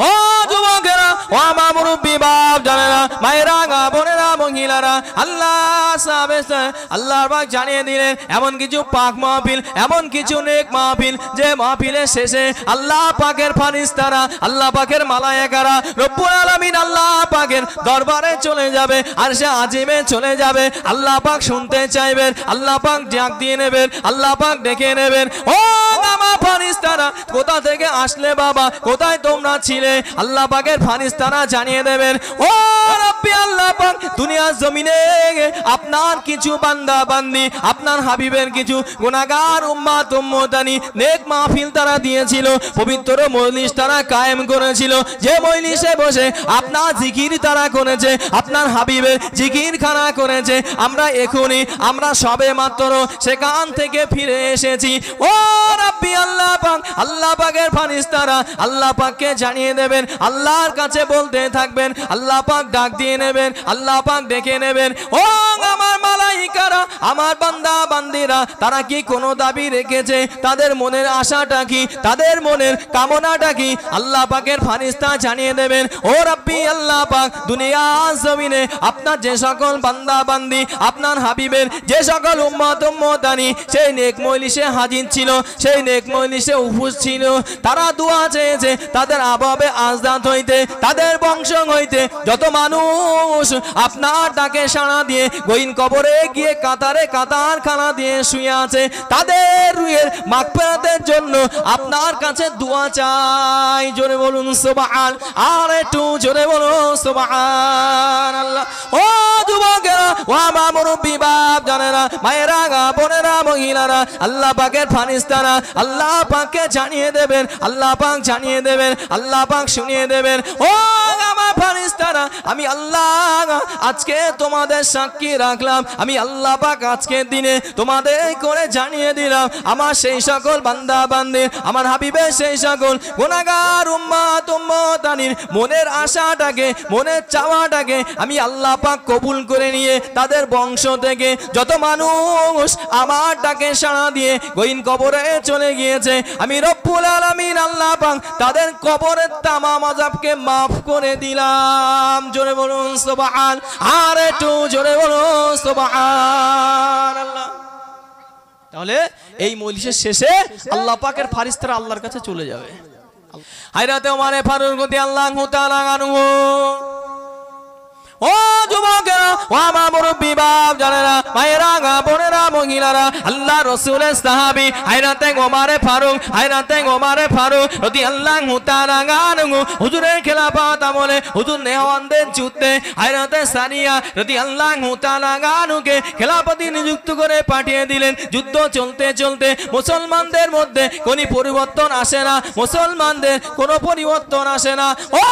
ও যুবকেরা, ও আমার মুরব্বী বাপ জানেরা, মায়েরা গা বোনেরা মহিলারা, আল্লাহর পাক জানিয়ে দিলেন এমন কিছু পাক মাহফিল, এমন কিছু নেক মাহফিল, যে মাহফিলের শেষে আল্লাহ পাকের ফারিস্তারা, আল্লাহ পাকের মালায়েকারা রব্বুল আলামিন আল্লাহ পাকের দরবারে চলে যাবে, আর সে আজিমে চলে যাবে। আল্লাহ পাক শুনতে চাইবেন, আল্লাহ পাক ডাক দিয়ে নেবেন, আল্লাহ পাক ডেকে নেবেন। ও আমার ফারিস্তারা কোথা থেকে আসলে বাবা, কোথায় তোমরা ছিলে? আল্লাহ পাকের ফারিস্তারা জানিয়ে দেবেন, ও রব্বি আল্লাহ পাক দুনিয়ার জমিনে আপনার কিছু বান্দা বান্দি, আপনার হাবিবের কিছু গুনাহগার উম্মত উম্মতানি নেক মাহফিল তারা দিয়েছিল, পবিত্র মজলিস তারা কায়েম করেছিল, যে মজলিসে বসে আপনার জিকির তারা করেছে, আপনার হাবিবের জিকির খানা করেছে। আমরা এখনই, আমরা সবে মাত্র সেখান থেকে ফিরে এসেছি। ও রব্বি আল্লাহ পাক, আল্লাহ পাকের ফারিস্তারা আল্লাহ পাককে জানিয়ে দেবেন, আল্লাহর কাছে বলতে থাকবেন, আল্লাহ পাক ডাক দিয়ে নেবেন, আল্লাহ পাক ডেকে নেবেন। ও আমার মালাইকারা, আমার বান্দা বান্দিরা, তারা কি কোনো দাবি রেখেছে? তাদের মনের আশাটা কি, তাদের মনের কামনাটা কি? আল্লাহ পাকের ফারিস্তা জানিয়ে দেবেন, ও রব্বি আল্লাহ পাক দুনিয়ার জমিনে আপনার যে সকল বান্দা বান্দি, আপনার হাবিবের যে সকল উম্মত উম্মতানি সেই নেক মজলিসে হাজির ছিল, সেই নেক মজলিসে উপস্থিত ছিল, তারা দোয়া চেয়েছে, তাদের আবাবে আজদাত হইতে, তাদের বংশ হইতে যত মানুষ আপনার ডাকে সাড়া দিয়ে গহীন কবরে গিয়ে কাতারে কাতার খানা দিয়ে শুয়ে আছে, তাদের রুহের মাগফিরাতের জন্য আপনার কাছে দোয়া চাই। জোরে বলুন সুবহান, আর একটু জোরে বলুন সুবহানাল্লাহ। ও যুবকেরা, ও আমার মুরব্বী বাপ জানেরা, মায়েরা গা বোনেরা মহিলারা, আল্লাহ পাকের ফারিস্তারা আল্লাহ পাককে জানিয়ে দেবেন, আল্লাহ পাক জানিয়ে দেবেন, আল্লাহ পাক শুনিয়ে দেবেন। ও আমার ফারিস্তারা, আমি আল্লাহ আজকে তোমাদের সাক্ষী রাখলাম, আমি আল্লাহ পাক আজকের দিনে তোমাদের করে জানিয়ে দিলাম, আমার সেই সকল বান্দা বান্দি, আমার হাবিবের সেই সকল গুনাহগার উম্মত উম্মতানির মনের আশাটাকে, মনের চাওয়াটাকে আমি আল্লাহ পাক কবুল করে নিয়ে তাদের বংশ থেকে যত মানুষ আমার ডাকে সাড়া দিয়ে গহীন কবরে চলে গিয়েছে, আমি রব্বুল আলামিন আল্লাহ পাক তাদের কবরের তামাম আযাবকে মাফ করে দিলাম। জোরে বলুন সুবহান, আর একটু জোরে বলুন সুবহানাল্লাহ। তাহলে এই মজলিসের শেষে আল্লাহ পাকের ফারিস্তারা আল্লাহর কাছে চলে যাবে। হায়রাতে ওমরে ফারুক রাদিয়াল্লাহু তাআলা আনহু, ও যুবকেরা, ও আমার মুরব্বী বাপ জানেরা, মায়েরা গা বোনেরা মহিলারা, আল্লাহ রাসূলের সাহাবী হায়রাতে ওমরে ফারুক, হায়রাতে ওমরে ফারুক রাদিয়াল্লাহু তাআলা আনহু হুজুরের খেলাফত আমলে হুজুর নেওয়ানদের যুদ্ধে হায়রাতে সানিয়া রাদিয়াল্লাহু তাআলা আনহুকে খেলাফতি নিযুক্ত করে পাঠিয়ে দিলেন। যুদ্ধ চলতে চলতে মুসলমানদের মধ্যে কোনো পরিবর্তন আসে না, মুসলমানদের কোনো পরিবর্তন আসে না। ও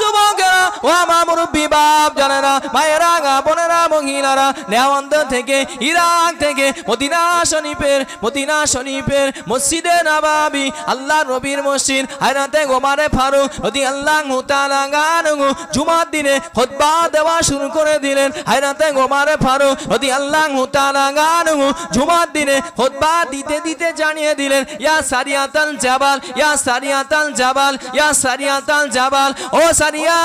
যুবকেরা, ও আমার মুরব্বী বাপ জানেরা, মায়েরা গা বোনেরা মহিলারা, নেওয়ান্দ থেকে, ইরাক থেকে, মদিনা শরীফের মসজিদে নববী, আল্লাহর নবীর মসজিদ হায়রাতে ওমরে ফারুক রাদিয়াল্লাহু তাআলা আনহু জুমার দিনে খুতবা দেওয়া শুরু করে দিলেন। হায়রাতে ওমরে ফারুক রাদিয়াল্লাহু তাআলা আনহু জুমার দিনে খুতবা দিতে দিতে জানিয়ে দিলেন, ইয়া সারিয়াতাল জাবাল, ইয়া সারিয়াতাল জাবাল, ইয়া সারিয়াতাল জাবাল, ও সারিয়া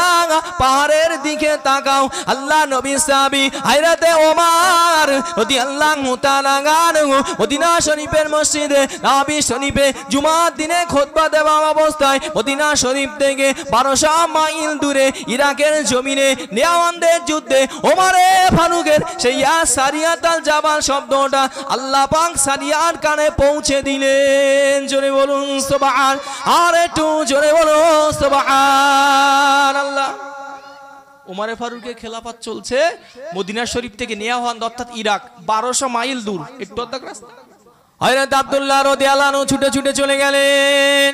পাহাড়ের দিকে তাকাও। আল্লাহ নবী সাহাবী হায়রাতে ওমর রাদিয়াল্লাহু তাআলা আনহু মদিনা শরীফের মসজিদে নববী শরীফে জুমার দিনে খুতবা দেওয়া অবস্থায় মদিনা শরীফ থেকে 1200 মাইল দূরে ইরাকের জমিনে নেওয়ানদের যুদ্ধে ওমরে ফারুকের সেই ইয়া সারিয়াতাল জাবাল শব্দটা আল্লাহ পাক সারিয়ার কানে পৌঁছে দিলেন। জোরে বলুন সুবহান, আর একটু জোরে বলুন সুবহানাল্লাহ। ওমরে ফারুকের খেলাফত চলছে মদিনা শরীফ থেকে নেওয়ান অর্থাৎ ইরাক 1200 মাইল দূর, একটু অর্ধেক রাস্তা। হযরত আব্দুল্লাহ রাদিয়াল্লাহু আনহু ছুটে ছুটে চলে গেলেন।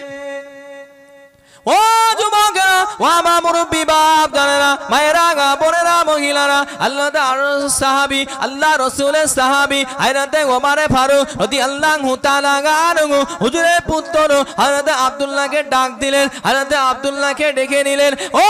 ও যুবকেরা, ও আমার মুরব্বী বাপ জানেরা, মায়েরা গা বোনেরা মহিলারা, আল্লাহর সাহাবী, আল্লাহ রাসূলের সাহাবী হায়রাতে ওমরে ফারুক রাদিয়াল্লাহু তাআলা আনহু হুজুরের পুত্র হযরত আব্দুল্লাহকে ডাক দিলেন, হযরত আব্দুল্লাহকে ডেকে নিলেন। ও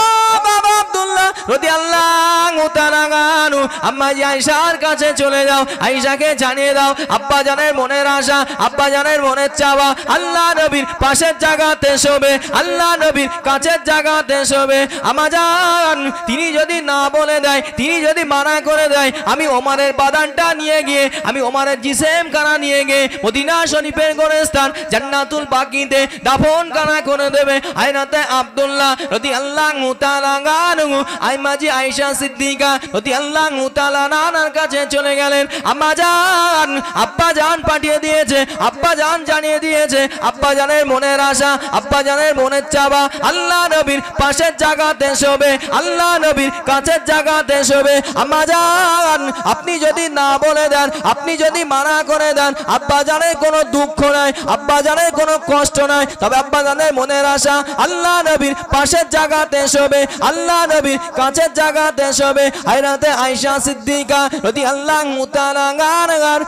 বাবা আব্দুল্লাহ, রাদিয়াল্লাহু তাআলা আনহু আম্মা জি আয়েশার কাছে চলে যাও, আয়েশাকে জানিয়ে দাও আব্বা জানের মনের আশা, আব্বা জানের মনের চাওয়া আল্লাহ নবীর পাশের জায়গাতে শোবে, আল্লাহ নবীর কাছের জায়গাতে শোবে। আম্মা জান তিনি যদি না বলে দেয়, তিনি যদি মানা করে দেয়, আমি ওমরের বাদানটা নিয়ে গিয়ে, আমি ওমরের জিসেম কানা নিয়ে গিয়ে মদিনা শরীফের গোরস্থান জান্নাতুল বাকিতে দাফন কানা করে দেবে। আয়নাতে আব্দুল্লাহ রাদিয়াল্লাহু তাআলা আনহু আম্মা জি আয়েশা সিদ্দিকা রাদিয়াল্লাহু তাআলা নানার কাছে চলে গেলেন। আম্মা জান আব্বা জান পাঠিয়ে দিয়েছে, আব্বা জান জানিয়ে দিয়েছে আব্বা জানের মনের আশা, আব্বা জানের মনের চাওয়া আল্লাহ নবীর পাশের জায়গাতে শোবে, আল্লাহ নবীর কাছের জায়গাতে শোবে। আম্মা জান আপনি যদি না বলে দেন, আপনি যদি মানা করে দেন, আব্বা জানের কোনো দুঃখ নাই, আব্বা জানের কোনো কষ্ট নাই, তবে আব্বা জানের মনের আশা আল্লাহ নবীর পাশের জায়গাতে শোবে, আল্লাহ নবীর কাছের জায়গাতে শোবে। হযরতে আয়েশা সিদ্দিকা রাদিয়াল্লাহু তাআলা আনহার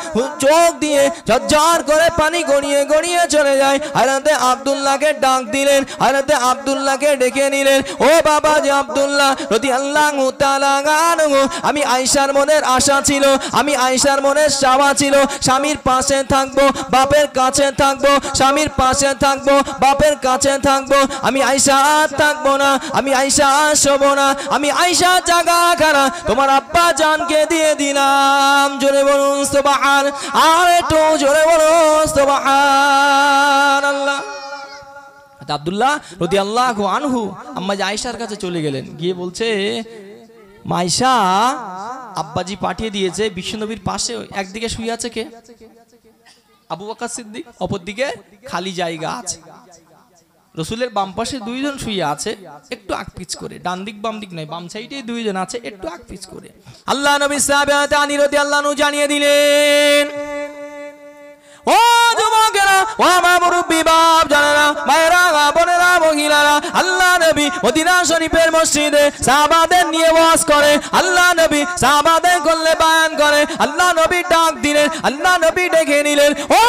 চোখ দিয়ে ঝরঝর করে পানি গড়িয়ে গড়িয়ে চলে যায়। হযরতে আব্দুল্লাহকে ডাক দিলেন, হযরতে আব্দুল্লাহকে ডেকে নিলেন। ও বাবা জি আব্দুল্লাহ রাদিয়াল্লাহু তাআলা আনহু, আমি আয়েশার মনের আশা ছিল, আমি আয়েশার মনের চাওয়া ছিল স্বামীর পাশে থাকবো, বাপের কাছে থাকবো, স্বামীর পাশে থাকবো, বাপের কাছে থাকবো। আমি আয়েশা থাকবো না, আমি আয়েশা শোবো না, আমি আয়েশা জায়গা খানা তোমার আব্বা জানকে দিয়ে দিলাম। জোরে বলুন সুবহান, আর একটু জোরে বলুন সুবহানাল্লাহ। আব্দুল্লাহ রাদিয়াল্লাহু আনহু আম্মা জি আয়েশার কাছে চলে গেলেন, গিয়ে বলছে আয়েশা আব্বাজি পাঠিয়ে দিয়েছে বিশ্বনবীর পাশে একদিকে শুয়ে আছে কে? আবু বকর সিদ্দিক, অপর দিকে খালি জায়গা আছে। রসুলের বাম পাশে দুইজন শুয়ে আছে, একটু আকপিচ করে, ডান দিক বাম দিক নয়, বাম সাইডে দুইজন আছে, একটু আকপিচ করে। আল্লাহ নবী সাহাবায়ে আলী রাদিয়াল্লাহু আনহু জানিয়ে দিলেন, ও যুবকেরা, ও আমার মুরব্বি বাপ জানেরা, মায়েরা, বোনেরা, মহিলারা, আল্লাহ নবী মদিনা শরীফের মসজিদে সাহাবাদের নিয়ে ওয়াজ করে, আল্লাহ নবী সাহাবাদের করলে বায়ান করে। আল্লাহ নবী ডাক দিলেন, আল্লাহ নবী ডেকে নিলেন, ও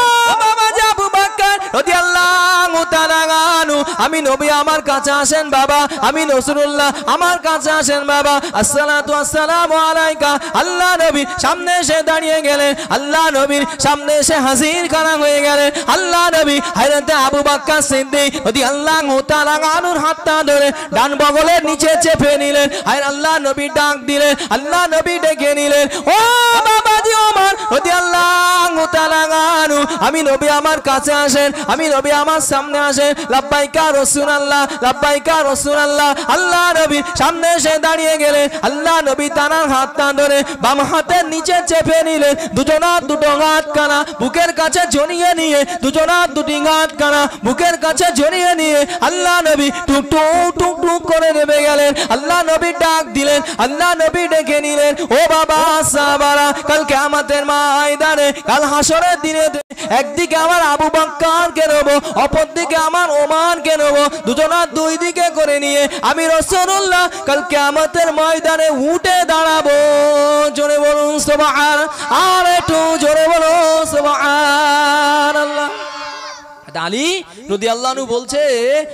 বাবা আবু বকর রাদিয়াল্লাহু তাআলা আনহু, আমি নবী আমার কাছে আসেন বাবা, আমি রাসূলুল্লাহ আমার কাছে আসেন বাবা, আসসালাতু আসসালামু আলাইকা। আল্লাহ নবী সামনে এসে দাঁড়িয়ে গেলেন, আল্লাহ নবীর সামনে এসে হাজির করা হয়ে গেলেন। আল্লাহ নবী হযরত আবু বকর সিদ্দিক রাদিয়াল্লাহু তাআলা আনহুর হাতটা ধরে ডান বগলের নিচে চেপে নিলেন। আর আল্লাহ নবী ডাক দিলেন, আল্লাহ নবী ডেকে নিলেন, ও বাবাজি ওমর রাদিয়াল্লাহু তাআলা আনহু, আমি নবী আমার কাছে আসেন, আমি নবী আমার সামনে আসেন। লাব্বাইকা রাসূলুল্লাহ, লাব্বাইকা রাসূলুল্লাহ। আল্লাহ নবী সামনে এসে দাঁড়িয়ে গেলেন, আল্লাহ নবী তার হাতটা ধরে বাম হাতের নিচে চেপে নিলেন, দুজনার দুটো হাত কানা বুকের কাছে জড়িয়ে নিয়ে, দুজনার দুটি হাত কানা বুকের কাছে জড়িয়ে নিয়ে আল্লাহ নবী টুক টুক টুক টুক করে নেমে গেলেন। আল্লাহ নবী ডাক দিলেন, আল্লাহ নবী ডেকে নিলেন, ও বাবা সাহাবারা, কাল কিয়ামতের ময়দানে, কাল হাসরের দিনে একদিকে আমার আবু বকরকে নেব, অপর দিকে আমার ওমরকে নেব, দুজনার দুই দিকে করে নিয়ে আমি রাসূলুল্লাহ কাল কিয়ামতের ময়দানে উঠে দাঁড়াবো। জোরে বলুন সুবহান, আর একটু জোরে বলুন সুবহানাল্লাহ। আলী রাদিয়াল্লাহু আনহু বলছে,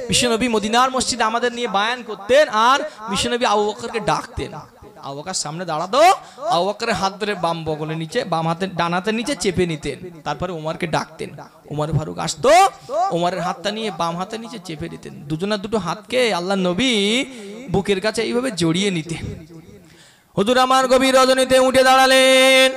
বিশ্বনবী মদিনার মসজিদে আমাদের নিয়ে বায়ান করতেন, আর বিশ্বনবী আবু বকরকে ডাকতেন। আবু বকর সামনে দাঁড়াতো, আবু বকরের হাত ধরে বাম বগলের নিচে, বাম হাতের ডান হাতের নিচে চেপে নিতেন। তারপরে ওমরকে ডাকতেন, ওমর ফারুক আসতো, ওমরের হাতটা নিয়ে বাম হাতের নিচে চেপে নিতেন। দুজনের দুটো হাতকে আল্লাহ নবী বুকের কাছে এইভাবে জড়িয়ে নিতেন। হুজুর আমার গভীর রজনীতে উঠে দাঁড়ালেন।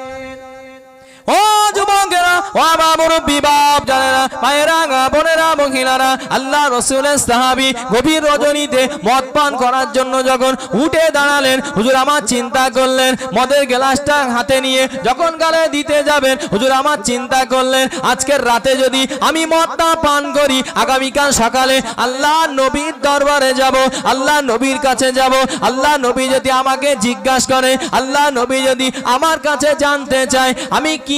ও যুবকেরা, ও আমার মুরব্বি বাপ জানেরা, মায়েরা, বোনেরা, মহিলারা, আল্লাহ রাসূলের সাহাবী গভীর রজনীতে মদ পান করার জন্য যখন উঠে দাঁড়ালেন, হুজুর আমার চিন্তা করলেন, মদের গ্লাসটা হাতে নিয়ে যখন গালে দিতে যাবেন, হুজুর আমার চিন্তা করলেন, আজকের রাতে যদি আমি মদটা পান করি, আগামীকাল সকালে আল্লাহ নবীর দরবারে যাব, আল্লাহ নবীর কাছে যাব। আল্লাহ নবী যদি আমাকে জিজ্ঞাসা করে, আল্লাহ নবী যদি আমার কাছে জানতে চায় আমি কি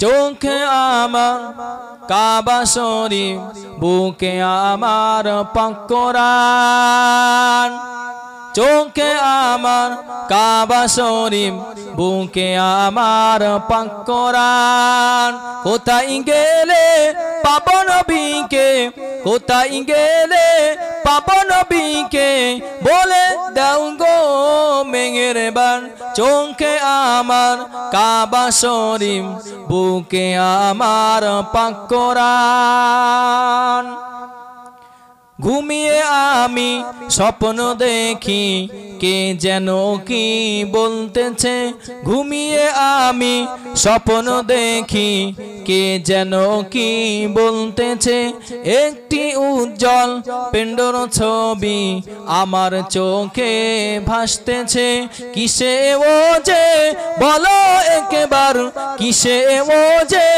চোখে আমার কাবা শরীফ, বুকে আমার পাক কোরআন। চোখে আমার কাবা শরীফ, বুকে আমার পাক কোরআন। কোথায় গেলে পাবো নবীকে, কোথায় গেলে পাবো নবীকে, বলে দাও গো মেহেরবান। চোখে আমার কাবা শরীফ, বুকে আমার পাক কোরআন। ঘুমিয়ে আমি স্বপ্ন দেখি, কে যেন কি বলতেছে। ঘুমিয়ে আমি স্বপ্ন দেখি, কে যেন কি বলতেছে। একটি উজ্জ্বল পিণ্ডর ছবি আমার চোখে ভাসতেছে। কিসে ও যে বলো একবার, কিসে ও যে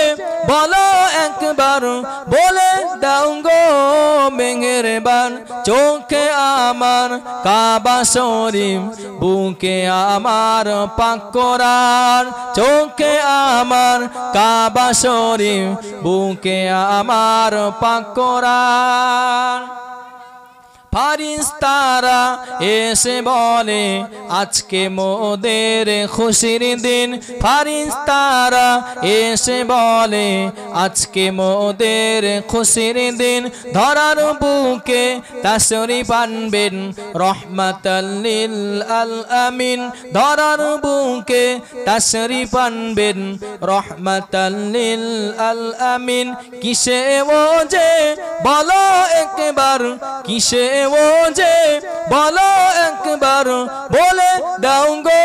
বলো একবার, বলে দাও গো মেহেরবান। চোখে আমার কাবা শরীফ, বুকে আমার পাক কোরআন। চোখে আমার কাবা শরীফ, বুকে আমার পাক কোরআন। ফারিস্তারা এসে বলে আজকে মোদের খুশির দিন। ফারিস্তারা এসে বলে আজকে মোদের খুশির দিন। ধরার বুকে তাশরীফ আনবেন রহমাতাল লিল আলামিন। ধরার বুকে তাশরীফ আনবেন রহমাতাল লিল আলামিন। কিসে ও যে বলো একবার, কিসে ও যে বলো একবার, বলে দাও গো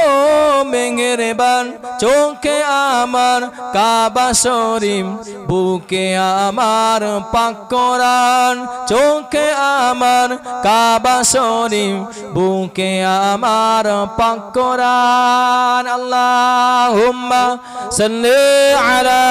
মেহেরবান। চোখে আমার কাবা শরীফ, বুকে আমার পাক কোরআন। চোখে আমার কাবা শরীফ, বুকে আমার পাক কোরআন। আল্লাহুম্মা সাল্লি আলা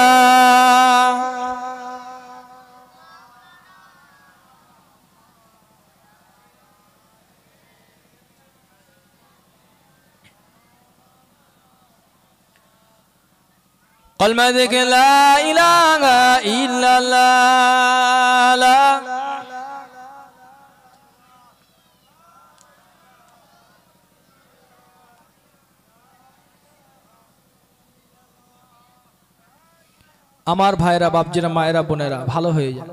কলমা দেখে লা ইলাহা ইল্লাল্লাহ। আমার ভাইরা, বাপজিরা, মায়েরা, বোনেরা ভালো হয়ে যায়।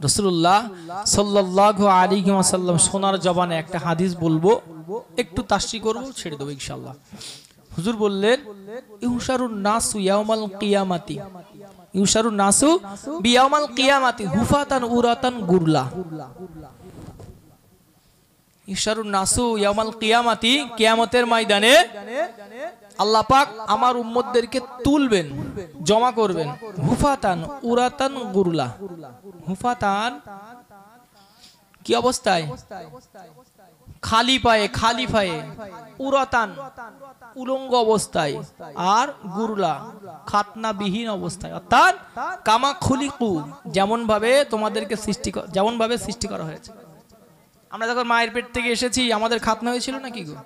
রাসূলুল্লাহ সাল্লাল্লাহু আলাইহি ওয়াসাল্লাম সোনার জবানে একটা হাদিস বলবো, একটু তাশরীহ করব, ছেড়ে দেব ইনশাআল্লাহ। হুজুর বললেন ইউশারুন নাসু ইয়াউমাল কিয়ামাতি, ইউশারুন নাসু বিয়াউমাল কিয়ামাতি হুফাতান উরাতান গুরলা। ইউশারুন নাসু ইয়াউমাল কিয়ামাতি, কিয়ামতের ময়দানে আল্লাহ পাক আমার উম্মতদেরকে তুলবেন, জমা করবেন। হুফাতান উরাতান গুরলা। হুফাতান কি অবস্থায়? খালি পায়ে, খালি পায়ে। উরাতান উলঙ্গ অবস্থায়, আর গুরলা খাতনাবিহীন অবস্থায়। অর্থাৎ কামা খুলিকু, যেমন ভাবে তোমাদেরকে সৃষ্টি, যেমন ভাবে সৃষ্টি করা হয়েছে। আমরা যখন মায়ের পেট থেকে এসেছি আমাদের খাতনা হয়েছিল না কি গো?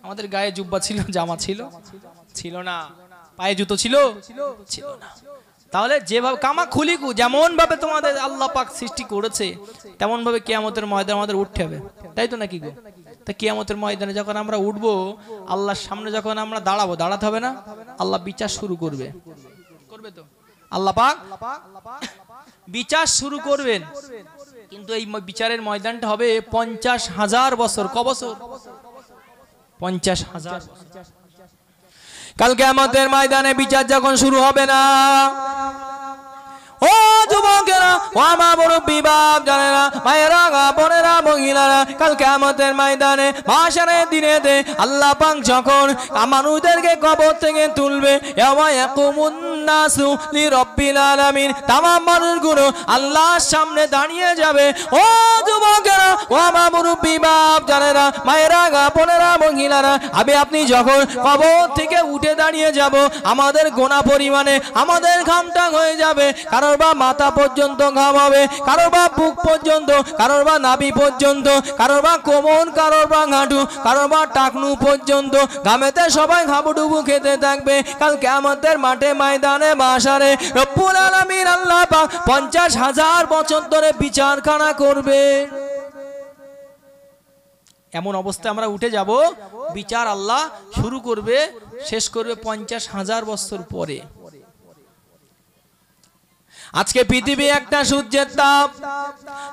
আমাদের গায়ে জুব্বা ছিল, জামা ছিল? ছিল না। পায়ে জুতো ছিল? ছিল না। তাহলে যেভাবে কামা খুলিকু, যেমন ভাবে তোমাদের আল্লাহ পাক সৃষ্টি করেছে তেমন ভাবে কিয়ামতের ময়দানে আমাদের উঠতে হবে, তাই তো নাকি গো? তা কিয়ামতের ময়দানে যখন আমরা উঠবো, আল্লাহর সামনে যখন আমরা দাঁড়াবো, দাঁড়াতে হবে না? আল্লাহ বিচার শুরু করবে, করবে তো? আল্লাহ পাক বিচার শুরু করবেন, কিন্তু এই বিচারের ময়দানটা হবে 50,000 বছর। ক বছর? 50,000। কাল কিয়ামতের ময়দানে বিচার যখন শুরু হবে না, ও যুবকেরা, ও আমার মুরব্বি বাপ জানেরা, মায়েরা, বোনেরা, মহিলারা, কাল কিয়ামতের ময়দানে মাশারের দিনেতে আল্লাহ পাক যখন মানুষদেরকে কবর থেকে তুলবে, ইয়াওমা ইয়াকুমুন নাসু লিরাব্বিল আলামিন, तमाम মানুষগুলো আল্লাহর সামনে দাঁড়িয়ে যাবে। ও যুবকেরা, ও আমার মুরব্বি বাপ জানেরা, মায়েরা, বোনেরা, মহিলারা, আপনি যখন কবর থেকে উঠে দাঁড়িয়ে যাব, আমাদের গোনা পরিমাণে আমাদের ঘামটা হয়ে যাবে। কারোর বা মাথা পর্যন্ত ঘাম হবে, কারোর বা বুক পর্যন্ত, কারোর বা নাভি পর্যন্ত, কারোর বা কোমর, কারোর বা হাঁটু, কারোর বা টাকনু পর্যন্ত ঘামেতে সবাই হাবুডুবু খেতে থাকবে। কাল কিয়ামতের মাঠে ময়দান ময়দানে মাশারে রব্বুল আলামিন আল্লাহ পাক 50,000 বছর ধরে বিচারখানা করবে। এমন অবস্থায় আমরা উঠে যাব, বিচার আল্লাহ শুরু করবে, শেষ করবে 50,000 বছর পরে। আজকে পৃথিবী একটা সূর্যের তাপ,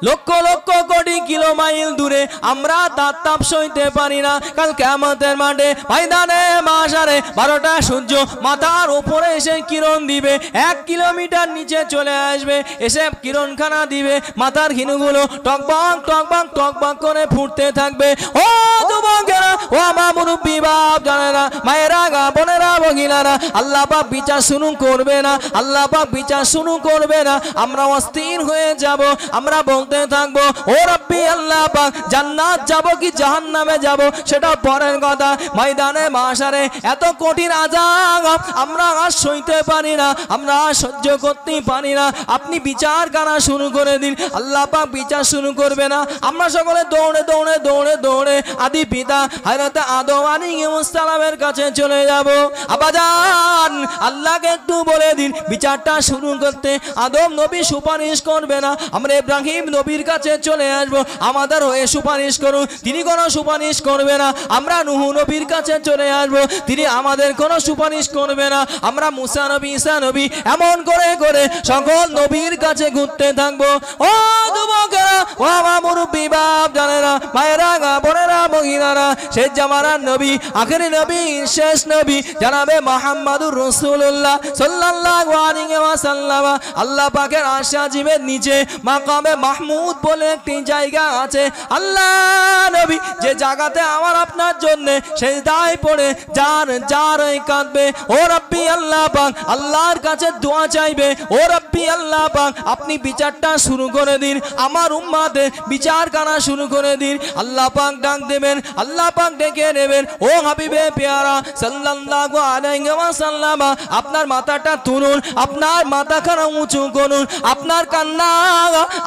লক্ষ লক্ষ কোটি কিলো মাইল দূরে, আমরা তার তাপ সইতে পারি না। কাল কিয়ামতের মাঠে ময়দানে মাশারে 12টা সূর্য মাথার উপরে এসে কিরণ দিবে, 1 কিলোমিটার নিচে চলে আসবে, এসে কিরণখানা দিবে, মাথার হিনুগুলো টকবক টকবক টকবক করে ফুটতে থাকবে। ও যুবকেরা, ও আমার মুরব্বী বাপ জানেরা, মায়েরা গা বোনেরা মহিলারা, আল্লাহ পাক বিচার শুরু করবে না, আল্লাহ পাক বিচার শুরু করবে না। আমরা অস্থির হয়ে যাব, আমরা বলতে থাকবো ও রব্বি আল্লাহ পাক জান্নাত যাব কি জাহান্নামে যাব সেটা পরের কথা। ময়দানে মাশারে এত কঠিন আযাব আমরা আর সইতে পারি না, আমরা আর সহ্য করতে পারি না। আপনি বিচার করা শুরু করে দিন, আল্লাহ পাক বিচার শুরু করবে না। আমরা সকলে দৌড়ে দৌড়ে দৌড়ে দৌড়ে আদি পিতা হযরত আদম আলাইহিস সালামের কাছে চলে যাব। আবাজান আল্লাহকে একটু বলে দিন বিচারটা শুরু করতে। আদম নবী সুপারিশ করবে না, আমরা ইব্রাহিম নবীর কাছে চলে আসবো, আমাদের হয়ে সুপারিশ করুন। তিনি কোনো সুপারিশ করবে না। আমরা নূহ নবীর কাছে চলে আসবো, তিনি আমাদের কোনো সুপারিশ করবে না। আমরা মুসা নবী, ঈসা নবী, এমন করে করে সকল নবীর কাছে ঘুরতে থাকবো। ও যুবকেরা, ও আমার মুরব্বী বাপ জানেরা, মায়েরা গা বোনেরা মহিলারা, শেষ জামানার নবী, আখেরি নবী, শেষ নবী জনাবে মুহাম্মদুর রাসূলুল্লাহ সাল্লাল্লাহু আলাইহি ওয়াসাল্লাম। আল্লাহ পাকের আরশ আজিমের নিচে মাকামে মাহমুদ বলে একটি জায়গা আছে। আল্লাহ নবী যে জায়গাতে আমার আপনার জন্য সিজদায় পড়ে যার যার কাঁদবে, ও রব্বি আল্লাহ পাক আল্লাহর কাছে দোয়া চাইবে, ও রব্বি আল্লাহ পাক আপনি বিচারটা শুরু করে দিন, আমার উম্মতের বিচার করা শুরু করে দিন। আল্লাহ পাক ডাক দেবেন, আল্লাহ পাক ডেকে নেবেন, ও হাবিবে পেয়ারা সাল্লাল্লাহু আলাইহি ওয়াসাল্লাম আপনার মাথাটা তুলুন, আপনার মাথাখানা উঁচু করুন, আপনার কান্না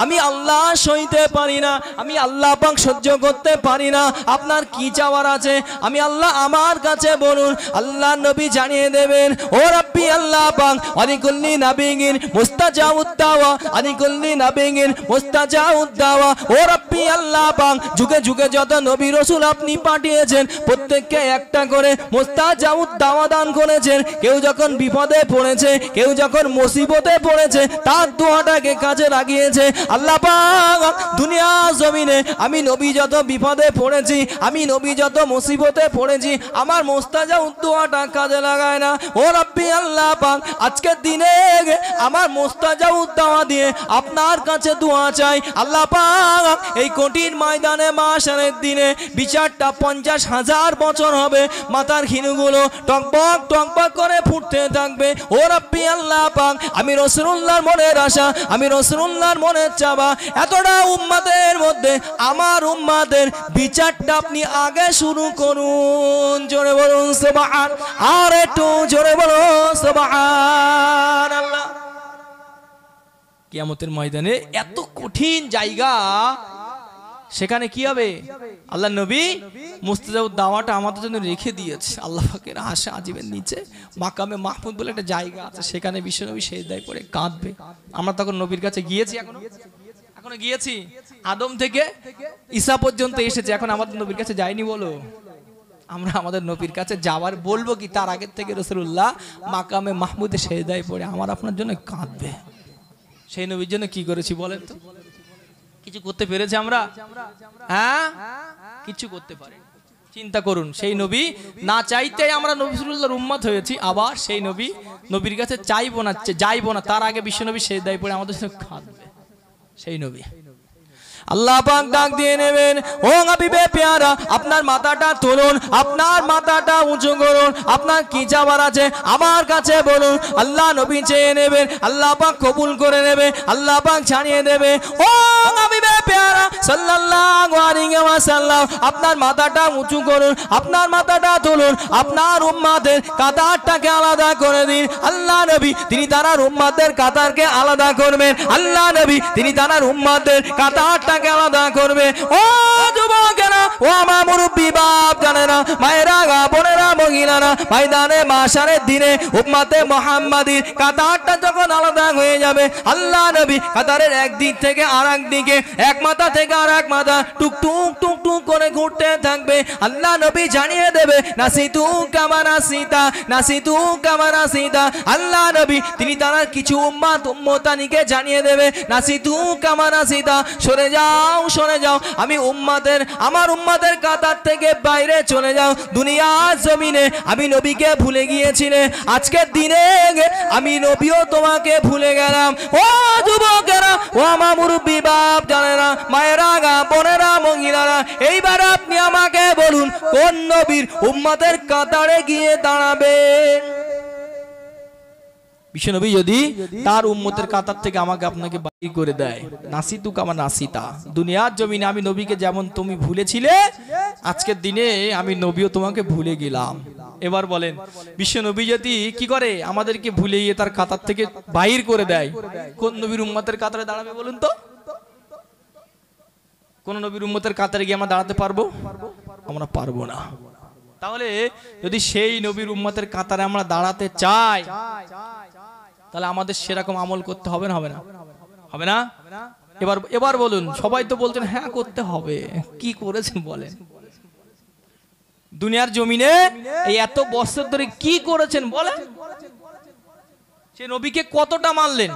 আমি আল্লাহ সইতে পারি না, আমি আল্লাহ পাক সহ্য করতে পারি না। আপনার কি চাওয়ার আছে আমি আল্লাহ আমার কাছে বলুন। আল্লাহ নবী জানিয়ে দেবেন, ও রব্বি আল্লাহ পাক আলিকুল্লি নাবিয়িন মুস্তাজাবুদ দাওয়া, আলিকুল্লি নাবিয়িন মুস্তাজাবুদ দাওয়া। ও রব্বি আল্লাহ পাক যুগে যুগে যত নবী রাসূল আপনি পাঠিয়েছেন প্রত্যেককে একটা করে মুস্তাজাবুদ দাওয়া দান করেছেন। কেউ যখন বিপদে পড়েছে, কেউ যখন মুসিবতে পড়েছে, তার দোয়াটাকে কাজে লাগিয়েছে। আল্লাহ পাক দুনিয়া জমিনে আমি নবী যত বিপদে পড়েছি, আমি নবী যত মুসিবতে পড়েছি, আমার মুস্তাজাবুদ দোয়াটা কাজে লাগায় না। ও রব্বি আল্লাহ পাক আজকের দিনে আমার মুস্তাজাবুদ দোয়া দিয়ে আপনার কাছে দোয়া চাই। আল্লাহ পাক এই কঠিন ময়দানে মাশারের দিনে বিচারটা 50,000 বছর হবে, মাথার হিনুগুলো টকবক টকবক করে ফুটতে থাকবে। ও রব্বি আল্লাহ পাক আমি রাসূলুল্লাহর মনের আশা, আমি রাসূলুল্লাহর মনের চাওয়া, এতটা উম্মতের মধ্যে আমার উম্মতের বিচারটা আপনি আগে শুরু করুন। জোরে বলুন সুবহান, আর একটু জোরে বলুন সুবহানাল্লাহ। কিয়ামতের ময়দানে এত কঠিন জায়গা, সেখানে কি হবে? আল্লাহ নবী মুস্তাজাবুদ দাওয়াটা আমাদের জন্য রেখে দিয়েছে। আল্লাহ পাকের আরশ আজিমের নিচে মাকামে মাহমুদ বলে একটা জায়গা আছে, সেখানে বিশ্বনবী সিজদায় পড়ে কাঁদবে। আমরা তখন নবীর কাছে গিয়েছি, এখনো গিয়েছি, আদম থেকে ঈসা পর্যন্ত এসেছে, এখন আমাদের নবীর কাছে যাইনি বলো। আমরা আমাদের নবীর কাছে যাওয়ার বলবো কি তার আগের থেকে রাসূলুল্লাহ মাকামে মাহমুদে সিজদায় পড়ে আমার আপনার জন্য কাঁদবে। সেই নবীর জন্য কি করেছি বলেন তো? কিছু করতে পেরেছে আমরা? হ্যাঁ, কিছু করতে পারে। চিন্তা করুন, সেই নবী না চাইতে আমরা নবিসুল্লাহর উম্মত হয়েছি, আবার সেই নবী নবীর কাছে চাইবো না, যাইবো না, তার আগে বিশ্বনবী সিজদায় পড়ে আমাদের সাথে কাঁদবে। সেই নবী আল্লাহ পাক ডাক দিয়ে নেবেন, ও হাবিবে পেয়ারা আপনার মাথাটা তুলুন, আপনার মাথাটা উঁচু করুন, আপনার কি চাওয়ার আছে আমার কাছে বলুন। আল্লাহ নবী চেয়ে নেবেন, আল্লাহ পাক কবুল করে নেবে, আল্লাহ পাক জানিয়ে দেবে, ও হাবিবে পেয়ারা সাল্লাল্লাহু আলাইহি ওয়াসাল্লাম আপনার মাথাটা উঁচু করুন, আপনার মাথাটা তুলুন, আপনার উম্মতের কাতারটাকে আলাদা করে দিন। আল্লাহ নবী তিনি তার উম্মতের কাতারকে আলাদা করবেন, আল্লাহ নবী তিনি তার উম্মতের কাতারটা আলাদা করবে। ও যুবকেরা, ও আমার মুরব্বী বাপ জানেরা, মায়েরা, বোনেরা, মহিলারা, ময়দানে মাশারের দিনে উম্মতে মুহাম্মাদির কাতারটা যখন আলাদা হয়ে যাবে, আল্লাহ নবী কাতারের একদিক থেকে আরেক দিকে, এক মাথা থেকে আরেক মাথা টুকটুক টুকটুক করে ঘুরতে থাকবে। আল্লাহ নবী জানিয়ে দেবে নাসিতু কামা নাসিতা, নাসিতু কামা নাসিতা। আল্লাহ নবী তিনি তার কিছু উম্মতানিকে জানিয়ে দেবে নাসিতু কামা নাসিতা, সরে যাও সরে যাও, আমি আমার উম্মতের কাতার থেকে বাইরে চলে যাও। দুনিয়ার জমিনে আমি নবীকে ভুলে গিয়েছিলে, আজকের দিনে আমি নবীও তোমাকে ভুলে গেলাম। ও যুবকেরা, ও আমার মুরব্বী বাপ জানেরা, মায়েরা, বোনেরা, মহিলারা, এইবার আপনি আমাকে বলুন কোন নবীর উম্মতের কাতারে গিয়ে দাঁড়াবেন? বিশ্বনবী যদি তার উম্মতের কাতার থেকে আমাকে আপনাকে বাতিল করে দেয়, নাসিতু কামা নাসিতা, দুনিয়ার জমিনে আমি নবীকে যেমন তুমি ভুলেছিলে, আজকের দিনে আমি নবীও তোমাকে ভুলে গেলাম। এবার বলেন বিশ্বনবী যদি কি করে আমাদেরকে ভুলে গিয়ে তার কাতার থেকে বাহির করে দেয়, কোন নবীর উম্মতের কাতারে দাঁড়াবে বলুন তো? কোন নবীর উম্মতের কাতারে গিয়ে আমরা দাঁড়াতে পারবো? আমরা পারবো না। তাহলে যদি সেই নবীর উম্মতের কাতারে আমরা দাঁড়াতে চাই, তাহলে আমাদের সেরকম আমল করতে হবে না? হবে না? হবে না? এবার বলুন, সবাই তো বলছেন হ্যাঁ করতে হবে, কি করেছেন বলেন? দুনিয়ার জমিনে এই এত বছর ধরে কি করেছেন বলেন? সে নবীকে কতটা মানলেন,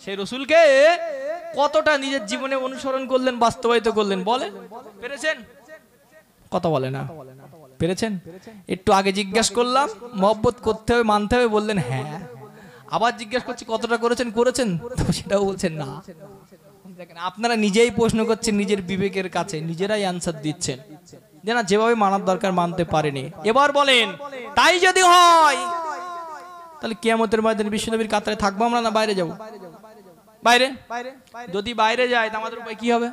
সেই রসুলকে কতটা নিজের জীবনে অনুসরণ করলেন, বাস্তবায়িত করলেন বলেন? পেরেছেন? কথা বলে না, পেরেছেন? একটু আগে জিজ্ঞেস করলাম মহব্বত করতে হবে, মানতে হবে, বললেন হ্যাঁ। আবার জিজ্ঞেস করছি কতটা করেছেন, করেছেন? তো সেটাও বলছেন না। দেখেন আপনারা নিজেই প্রশ্ন করছেন নিজের বিবেকের কাছে, নিজেরাই অ্যানসার দিচ্ছেন যে না, যেভাবে মানার দরকার মানতে পারেনি। এবার বলেন তাই যদি হয় তাহলে কিয়ামতের ময়দানে বিশ্বনবীর কাতারে থাকবো আমরা, না বাইরে যাব? বাইরে। যদি বাইরে যায় তো আমাদের উপায় কি হবে?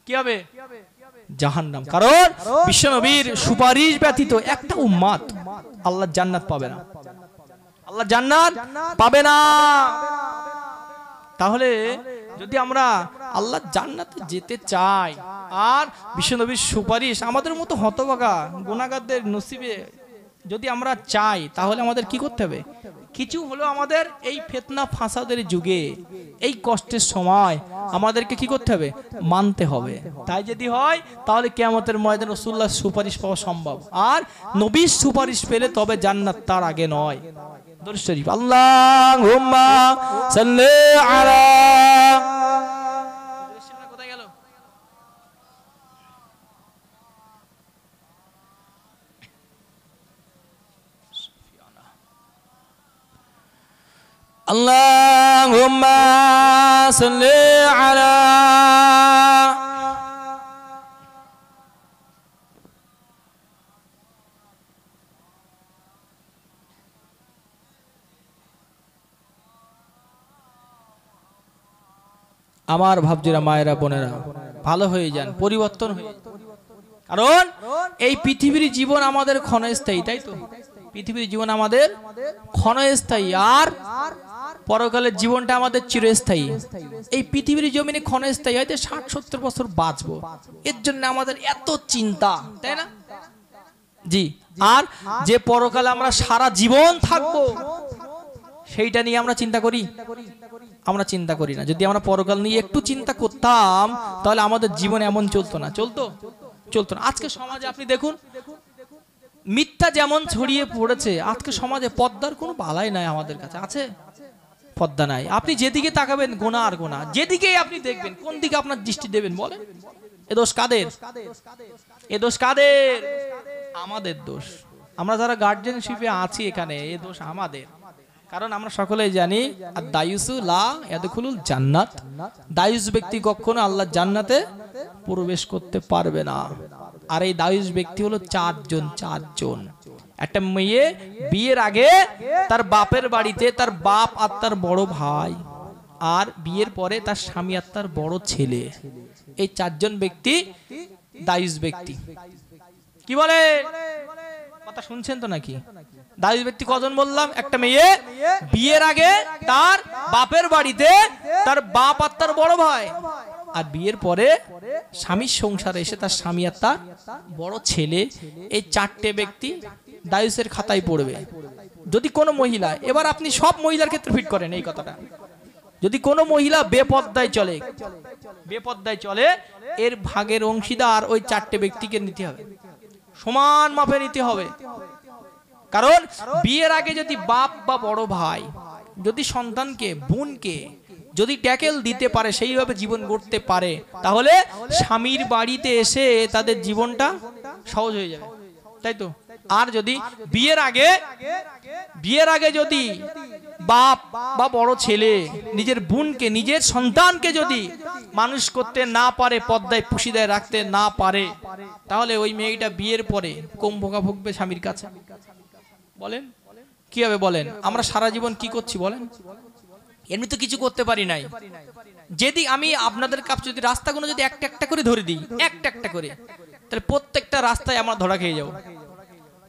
কি হবে? জাহান্নাম। কারণ বিশ্বনবীর সুপারিশ ব্যতীত একটা উম্মত আল্লাহ জান্নাত পাবে না, আল্লাহ জান্নাত পাবে না। তাহলে যদি আমরা আল্লাহ জান্নাতে যেতে চাই আর বিশ্বনবীর সুপারিশ আমাদের মতো হতভাগা গুনাহগারদের নসিবে যদি আমরা চাই, তাহলে আমাদের কি করতে হবে? কিছু হলো আমাদের এই ফিতনা ফাসাদের যুগে, এই কষ্টের সময় আমাদেরকে কি করতে হবে? মানতে হবে। তাই যদি হয় তাহলে কিয়ামতের ময়দানে রাসূলুল্লাহর সুপারিশ পাওয়া সম্ভব। আর নবীর সুপারিশ পেলে তবে জান্নাত, তার আগে নয়। দরুদ শরীফ আল্লাহুম্মা সাল্লি আলা। কোথায় গেল? আল্লাহুম্মা সাল্লি আলা। আমার ভাবজিরা, মায়েরা, বোনেরা, ভালো হয়ে যান, পরিবর্তন হয়ে যান। কারণ এই পৃথিবীর জীবন আমাদের ক্ষণস্থায়ী, তাই তো? পৃথিবীর জীবন আমাদের ক্ষণস্থায়ী, আর পরকালের জীবনটা আমাদের চিরস্থায়ী। এই পৃথিবীর জমিনে ক্ষণস্থায়ী, হয়তো 60-70 বছর বাঁচবো, এর জন্য আমাদের এত চিন্তা, তাই না? জি। আর যে পরকালে আমরা সারা জীবন থাকবো, সেইটা নিয়ে আমরা চিন্তা করি? আমরা চিন্তা করি না। যদি আমরা পরকাল নিয়ে একটু চিন্তা করতাম তাহলে আমাদের জীবন এমন চলতো না। চলতো না। আজকে সমাজে আপনি দেখুন, মিথ্যা যেমন ছড়িয়ে পড়েছে, আজকে সমাজে পর্দার কোনো বালাই নাই আমাদের কাছে। আছে? পর্দা নাই। আপনি যেদিকে তাকাবেন গোনা আর গোনা, যেদিকেই আপনি দেখবেন, কোন দিকে আপনার দৃষ্টি দেবেন বলেন? এ দোষ কাদের? এ দোষ কাদের? আমাদের দোষ। আমরা যারা গার্জিয়ানশিপে আছি এখানে, এ দোষ আমাদের। কারণ আমরা সকলেই জানি দায়ুসু লা ইয়াদখুলুল জান্নাত, দায়ুস ব্যক্তি কখনো আল্লাহর জান্নাতে প্রবেশ করতে পারবে না। আর এই দায়ুস ব্যক্তি হলো চারজন। একটা মেয়ে বিয়ের আগে তার বাপের বাড়িতে তার বাপ আর তার বড় ভাই, আর বিয়ের পরে তার স্বামী আর তার বড় ছেলে, এই চারজন ব্যক্তি দায়ুস ব্যক্তি। কি বলে? কথা শুনছেন তো নাকি? দায়ুস ব্যক্তি কজন বললাম? একটা মেয়ে বিয়ের আগে তার বাপের বাড়িতে তার বাপ আর তার বড় ভাই, আর বিয়ের পরে স্বামীর সংসারে এসে তার স্বামী আর তার বড় ছেলে, এই 4টে ব্যক্তি ডাইভোর্সের খাতায় পড়বে। যদি কোনো মহিলা, এবার আপনি সব মহিলার ক্ষেত্রে ফিট করেন এই কথাটা, যদি কোনো মহিলা বেপর্দায় চলে, এর ভাগের অংশীদার ওই 4টে ব্যক্তিকে নিতে হবে, সমান মাপে নিতে হবে। কারণ বিয়ের আগে যদি বাপ বা বড় ভাই যদি সন্তানকে, বোনকে যদি ট্যাকেল দিতে পারে, সেইভাবে জীবন গড়তে পারে, তাহলে স্বামীর বাড়িতে এসে তাদের জীবনটা সহজ হয়ে যাবে, তাই তো? আর যদি বিয়ের আগে যদি বাপ বা বড় ছেলে নিজের বোনকে, নিজের সন্তানকে যদি মানুষ করতে না পারে, পর্দায় পুশিদায় রাখতে না পারে, তাহলে ওই মেয়েটা বিয়ের পরে কম ভোগা ভুগবে স্বামীর কাছে। বলেন কি হবে? বলেন আমরা সারা জীবন কি করছি বলেন? এমনি তো কিছু করতে পারি নাই। যদি আমি আপনাদের কাছে যদি রাস্তাগুলো যদি একটা একটা করে ধরে দিই, একটা করে, তাহলে প্রত্যেকটা রাস্তায় আমরা ধরা খেয়ে যাবো।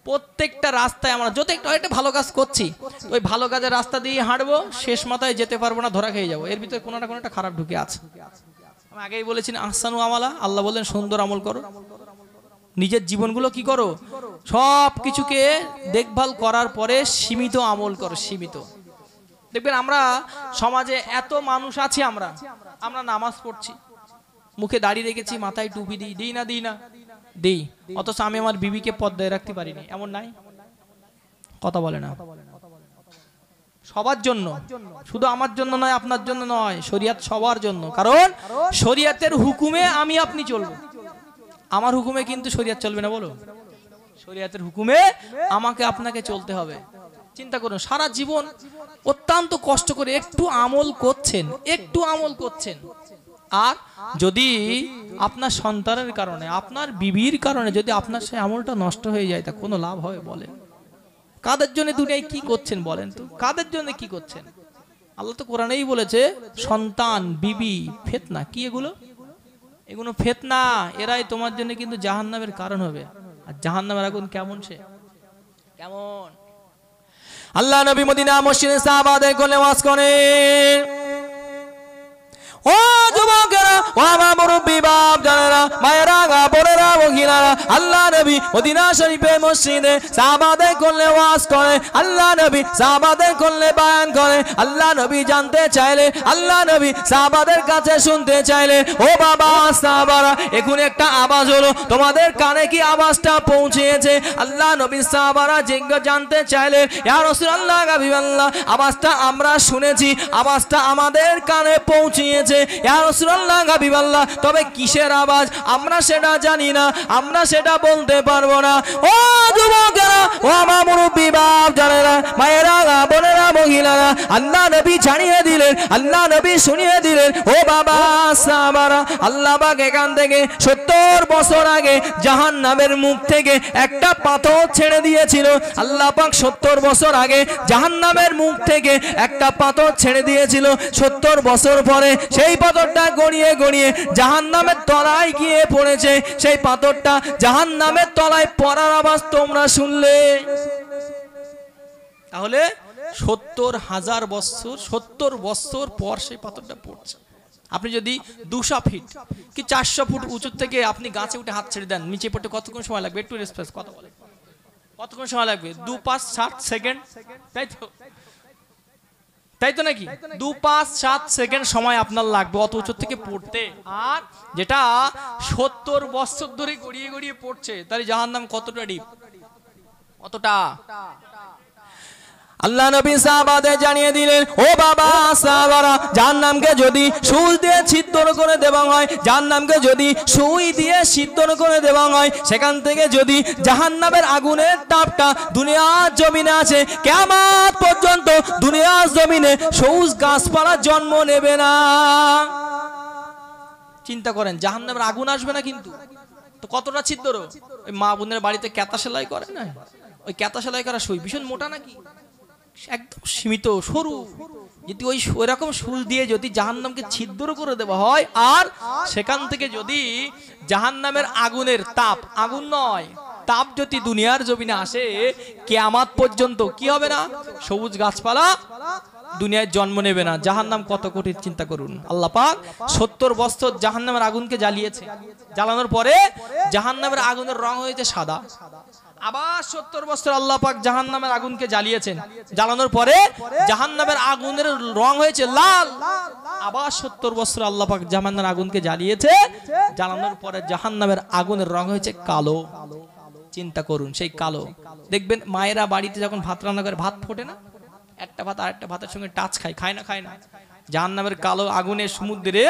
প্রত্যেকটা রাস্তায় আমরা যত একটা ভালো কাজ করছি, ওই ভালো কাজের রাস্তা দিয়ে হাঁটবো, শেষ মাথায় যেতে পারবো না, ধরা খেয়ে যাবো। এর ভিতরে কোনো না কোনো একটা খারাপ ঢুকে আছে। আমি আগেই বলেছি আহসানু আমালা, আল্লাহ বললেন সুন্দর আমল করো। নিজের জীবনগুলো কি করো, সব কিছুকে দেখভাল করার পরে সীমিত আমল করো, সীমিত। দেখবেন আমরা সমাজে এত মানুষ আছি, আমরা নামাজ পড়ছি, মুখে দাড়ি রেখেছি, মাথায় টুপি দিই না, অথচ আমি আমার বিবিকে পর্দায় রাখতে পারিনি, এমন নাই? কথা বলে না। সবার জন্য, শুধু আমার জন্য নয়, আপনার জন্য নয়, শরিয়াত সবার জন্য। কারণ শরিয়াতের হুকুমে আমি আপনি চলবো, আমার হুকুমে কিন্তু শরিয়াত চলবে না। বলো, শরিয়াতের হুকুমে আমাকে আপনাকে চলতে হবে। চিন্তা করুন, সারা জীবন অত্যন্ত কষ্ট করে একটু আমল করছেন, আর যদি আপনার সন্তানের কারণে, আপনার বিবির কারণে যদি আপনার সেই আমলটা নষ্ট হয়ে যায়, তা কোনো লাভ হবে বলেন? কাদের জন্য দুনিয়ায় কি করছেন বলেন তো? কাদের জন্য কি করছেন? আল্লাহ তো কোরআনেই বলেছে, সন্তান, বিবি ফিতনা। কি এগুলো ফিতনা, এরাই তোমার জন্য কিন্তু জাহান্নামের কারণ হবে। আর জাহান্নামের আগুন কেমন, কেমন? আল্লাহ নবী মদিনা মসজিদে সাহাবাদের কোলে ওয়াজ করেন, ও যুবকেরা, ও আমার মুরব্বি বাপ জানেরা, মায়েরা, বোনেরা, মহিলারা, আল্লাহ নবী মদিনা শরীফে মসজিদে সাহাবাদের কোলে ওয়াজ করে, আল্লাহ নবী সাহাবাদের কোলে বয়ান করে। আল্লাহ নবী জানতে চাইলে, আল্লাহ নবী সাহাবাদের কাছে শুনতে চাইলে, ও বাবা সাহাবারা, এখন একটা আওয়াজ হলো, তোমাদের কানে কি আওয়াজটা পৌঁছেছে? আল্লাহ নবী সাহাবারা জানতে চাইলে, ইয়া রাসূলুল্লাহ, হাবিবাল্লাহ, আওয়াজটা আমরা শুনেছি, আওয়াজটা আমাদের কানে পৌঁছেছে, ইয়া রাসূলুল্লাহ, হাবিবাল্লাহ, তবে কিসের আওয়াজ আমরা সেটা জানি না, আমরা সেটা বলতে পারবো না। ও যুবকেরা, ও আমার মুরব্বি বাপ জানেরা, মায়েরা, বোনেরা, মহিলারা, আল্লাহ নবী জানিয়ে দিলেন, আল্লাহ নবী শুনিয়ে দিলেন, ও বাবা সাহাবারা, আল্লাহ পাক এখান থেকে 70 বছর আগে জাহান্নামের মুখ থেকে একটা পাথর ছেড়ে দিয়েছিল। আল্লাহ পাক 70 বছর আগে জাহান্নামের মুখ থেকে একটা পাথর ছেড়ে দিয়েছিল। 70 বছর পরে সেই পাথরটা গড়িয়ে জাহান্নামের তলায় গিয়ে পড়েছে। সেই পাথরটা জাহান্নামের তলায় পড়ার আওয়াজ তোমরা শুনলে, তাহলে 70 বছর পর সেই পাথরটা পড়ছে। আপনি যদি 200 ফিট কি 400 ফুট উঁচু থেকে আপনি গাছে উঠে হাত ছেড়ে দেন, নিচে পড়তে কতক্ষণ সময় লাগবে? একটু রেসপেক্ট, কথা বলে কতক্ষণ সময় লাগবে? 2-5-7 সেকেন্ড, তাই তো নাকি? 2-5-7 সেকেন্ড সময় আপনার লাগবে অত উঁচু থেকে পড়তে। আর যেটা 70 বছর ধরে গড়িয়ে পড়ছে, তার জাহান্নাম কতটা ডিপ, কতটা? আল্লাহ নবী সাহাবাদের জানিয়ে দিলেন, ও বাবা সাহাবারা, জাহান্নামকে যদি সুই দিয়ে ছিদ্র করে দেওয়া হয়, জাহান্নামকে যদি সুই দিয়ে ছিদ্র করে দেওয়া হয়, সেখান থেকে যদি জাহান্নামের আগুনের তাপটা দুনিয়ার জমিনে আছে, কিয়ামত পর্যন্ত দুনিয়ার জমিনে সবুজ গাছপালা জন্ম নেবে না। চিন্তা করেন, জাহান্নামের আগুন আসবে না, কিন্তু তো কতটা ছিদ্র? ওই মা বোনের বাড়িতে ক্যাতা সেলাই করে না, ওই ক্যাতা সেলাই করা সুই ভীষণ মোটা নাকি? একদম সীমিত সরু। যদি ওই রকম সুই দিয়ে যদি জাহান্নামকে ছিদ্র করে দেওয়া হয়, আর সেখান থেকে যদি জাহান্নামের আগুনের তাপ, আগুন নয় তাপ যদি দুনিয়ার জমিনে আসে, কিয়ামত পর্যন্ত কি হবে না? সবুজ গাছপালা দুনিয়ায় জন্ম নেবে না। জাহান্নাম কত কঠিন চিন্তা করুন। আল্লাহ পাক 70 বছর জাহান্নামের আগুনকে জ্বালিয়েছে, জ্বালানোর পরে জাহান্নামের আগুনের রং হয়েছে সাদা। আবার 70 বছর আল্লাহ পাক জাহান্নামের আগুনকে জ্বালিয়েছেন, জ্বালানোর পরে জাহান্নামের আগুনের রং হয়েছে লাল। আবার 70 বছর আল্লাহ পাক জাহান্নামের আগুনকে জ্বালিয়েছে, জ্বালানোর পরে জাহান্নামের আগুনের রং হয়েছে কালো। চিন্তা করুন, সেই কালো। দেখবেন মায়েরা বাড়িতে যখন ভাত রান্না করে, ভাত ফোটে না, একটা ভাত আর একটা ভাতের সঙ্গে টাচ খায়, খায় না? খায় না। জাহান্নামের কালো আগুনের সমুদ্রে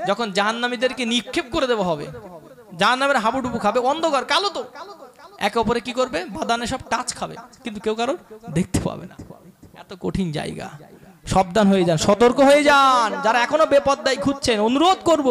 যখন জাহান্নামীদেরকে নিক্ষেপ করে দেওয়া হবে, জাহান্নামের হাবুডুবু খাবে, অন্ধকার কালো, তো একে অপরে কি করবে, বাদানে সব টাচ খাবে, কিন্তু কেউ কারোর দেখতে পাবে না। এত কঠিন জায়গা। সাবধান হয়ে যান, সতর্ক হয়ে যান। যারা এখনো বেপরদায় ঘুরছেন, অনুরোধ করব